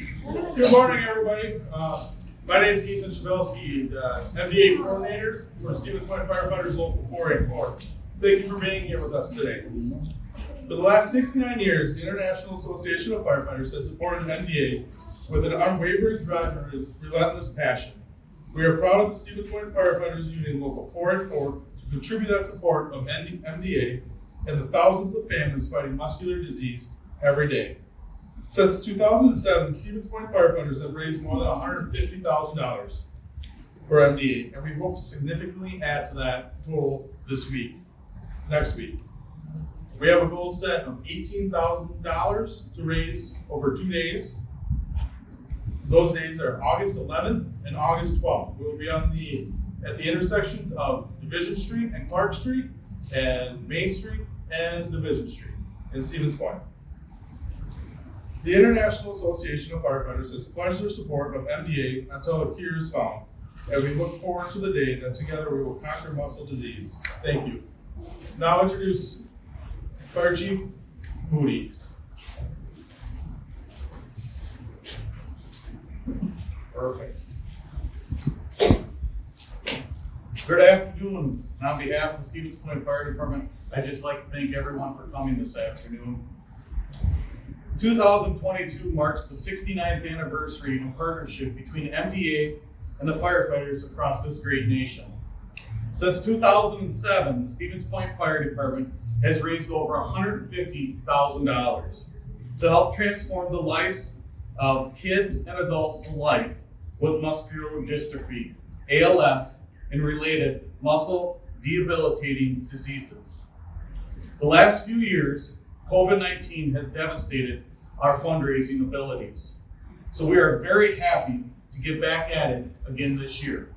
Good morning, everybody. My name is Ethan Shabilsky, the MDA coordinator for Stevens Point Firefighters Local 484. Thank you for being here with us today. For the last 69 years, the International Association of Firefighters has supported MDA with an unwavering drive and relentless passion. We are proud of the Stevens Point Firefighters Union Local 484 to contribute that support of MDA and the thousands of families fighting muscular disease every day. Since 2007, Stevens Point firefighters have raised more than $150,000 for MDA, and we hope to significantly add to that total next week. We have a goal set of $18,000 to raise over 2 days. Those days are August 11th and August 12th. We will be at the intersections of Division Street and Clark Street, and Main Street and Division Street in Stevens Point. The International Association of Firefighters has pledged their support of MDA until a cure is found, and we look forward to the day that together we will conquer muscle disease. Thank you. Now introduce Fire Chief Moody. Perfect. Good afternoon. On behalf of the Stevens Point Fire Department, I'd just like to thank everyone for coming this afternoon. 2022 marks the 69th anniversary in partnership between MDA and the firefighters across this great nation. Since 2007, the Stevens Point Fire Department has raised over $150,000 to help transform the lives of kids and adults alike with muscular dystrophy, ALS, and related muscle debilitating diseases. The last few years, COVID-19 has devastated our fundraising abilities. So we are very happy to get back at it again this year,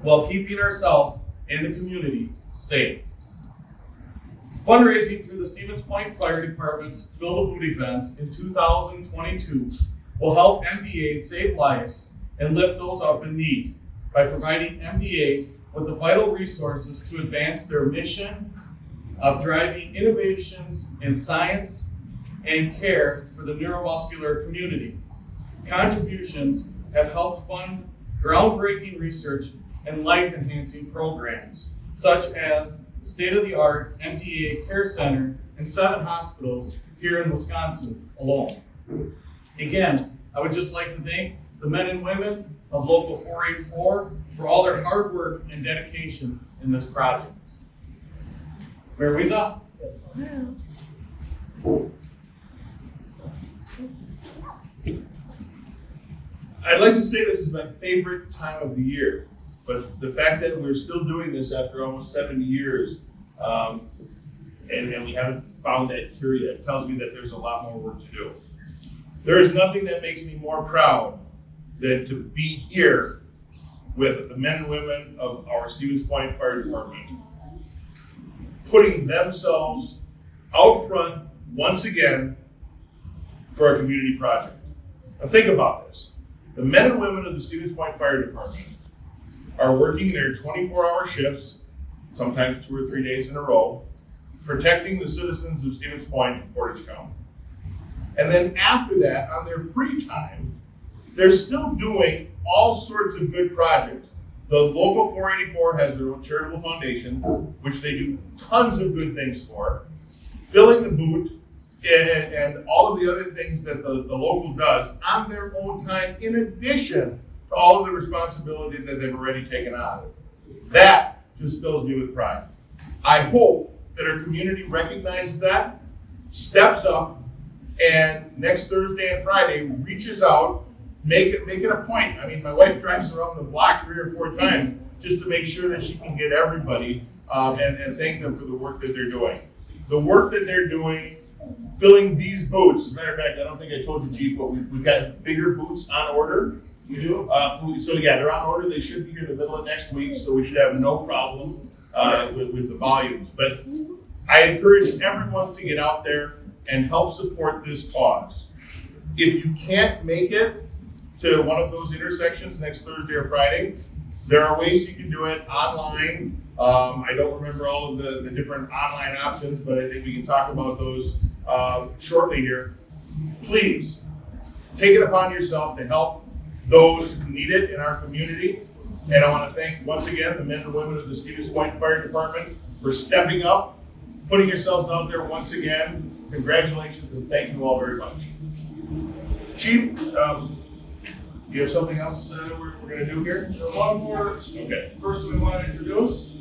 while keeping ourselves and the community safe. Fundraising through the Stevens Point Fire Department's Fill the Boot event in 2022 will help MDA save lives and lift those up in need by providing MDA with the vital resources to advance their mission of driving innovations in science and care for the neuromuscular community. Contributions have helped fund groundbreaking research and life-enhancing programs, such as the state-of-the-art MDA Care Center and 7 hospitals here in Wisconsin alone. Again, I would just like to thank the men and women of Local 484 for all their hard work and dedication in this project. Mayor Wiesa? I'd like to say this is my favorite time of the year, but the fact that we're still doing this after almost 70 years, and we haven't found that cure yet, tells me that there's a lot more work to do. There is nothing that makes me more proud than to be here with the men and women of our Stevens Point Fire Department, putting themselves out front once again for a community project. Now think about this. The men and women of the Stevens Point Fire Department are working their 24-hour shifts, sometimes 2 or 3 days in a row, protecting the citizens of Stevens Point and Portage County. And then after that, on their free time, they're still doing all sorts of good projects. The Local 484 has their own charitable foundation, which they do tons of good things for, filling the boot, and all of the other things that the local does on their own time, in addition to all of the responsibility that they've already taken on. That just fills me with pride. I hope that our community recognizes that, steps up, and next Thursday and Friday reaches out, make it a point. I mean, my wife drives around the block 3 or 4 times just to make sure that she can get everybody and thank them for the work that they're doing. The work that they're doing, filling these boots. As a matter of fact, I don't think I told you, Chief, but we've got bigger boots on order. You do? So yeah, they're on order. They should be here in the middle of next week, so we should have no problem with the volumes. But I encourage everyone to get out there and help support this cause. If you can't make it to one of those intersections next Thursday or Friday, there are ways you can do it online. I don't remember all of the different online options, but I think we can talk about those shortly here. Please take it upon yourself to help those who need it in our community. And I want to thank once again the men and women of the Stevens Point Fire Department for stepping up, putting yourselves out there once again. Congratulations and thank you all very much. Chief, you have something else we're going to do here? So one more person we want to introduce.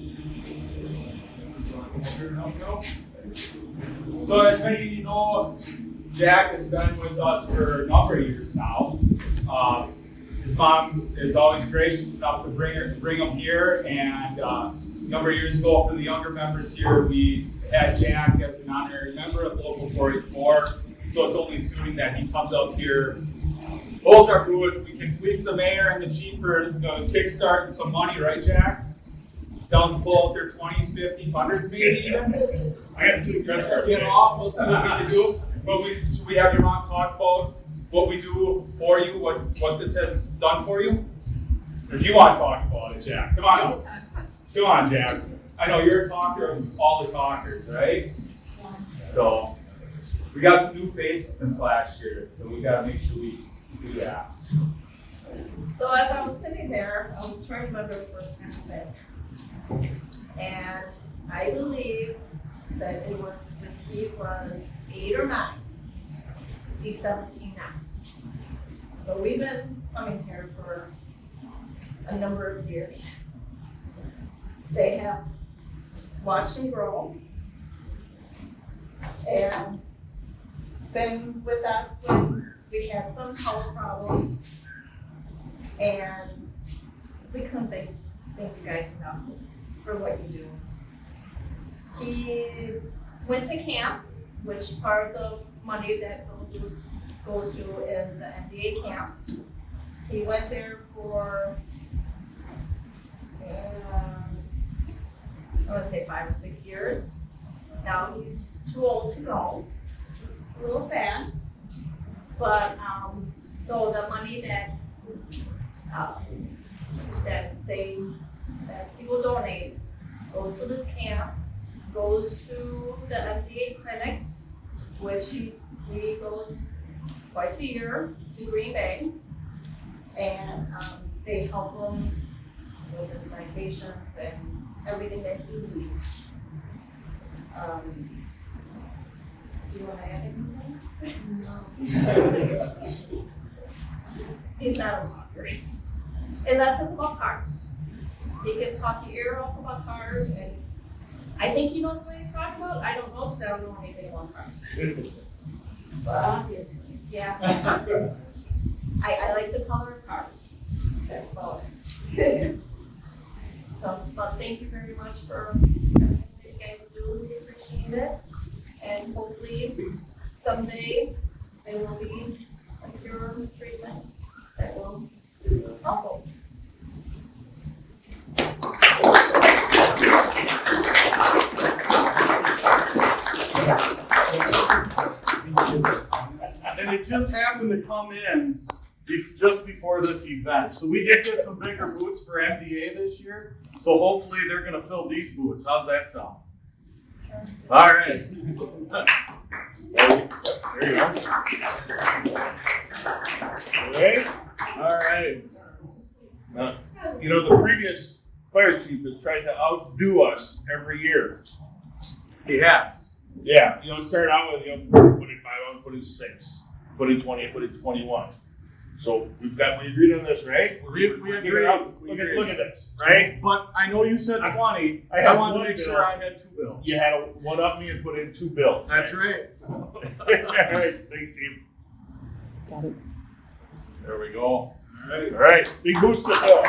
So as many of you know, Jack has been with us for a number of years now. His mom is always gracious enough to bring him here, and a number of years ago for the younger members here, we had Jack as an honorary member of Local 484, so it's only suiting that he comes out here, holds our booth. We can fleece the mayor and the chief for kickstarting some money, right, Jack? Tell them to pull out their 20s, 50s, 100s, maybe even. I got some credit card. Get off. We'll see what we can do. Should we have your mom talk about what we do for you, what this has done for you? Or do you want to talk about it, Jack? Come on. Come on, Jack. I know you're a talker of all the talkers, right? So we got some new faces since last year, so we got to make sure we do that. So as I was sitting there, I was trying to remember the first time I met. And I believe that it was when he was 8 or 9. He's 17 now. So we've been coming here for a number of years. They have watched him grow and been with us when we had some health problems. And we couldn't thank you guys enough for what you do. He went to camp, which part of the money that goes to is an MDA camp. He went there for, I would say 5 or 6 years. Now he's too old to go, which is a little sad. But, so the money that people donate goes to this camp, goes to the MDA clinics, which he goes twice a year to Green Bay, and they help him with his medications and everything that he needs. Do you want to add anything? No. He's not a talker. Unless it's about cars. He can talk your ear off about cars, and I think he knows what he's talking about. I don't know because I don't know anything about cars. But obviously, yeah. I like the color of cars. That's about it. So, but thank you very much for everything that you guys do. We appreciate it. And hopefully someday there will be a cure treatment that will help them. And it just happened to come in just before this event. So we did get some bigger boots for MDA this year. So hopefully they're going to fill these boots. How's that sound? All right. There you go. All right. Now, you know, the previous fire chief has tried to outdo us every year. He has. Yeah, you know, it started out with, put in 5 on, put in 6, put in 20, put in 21. So we agreed on this, right? We agreed. Look at this, right? But I know you said 20. I have wanted to one make bill. sure I had 2 bills. You had a one up me and put in 2 bills. That's right. All right, thanks, Steve. Got it. There we go. All right. All right, big boost to Phil.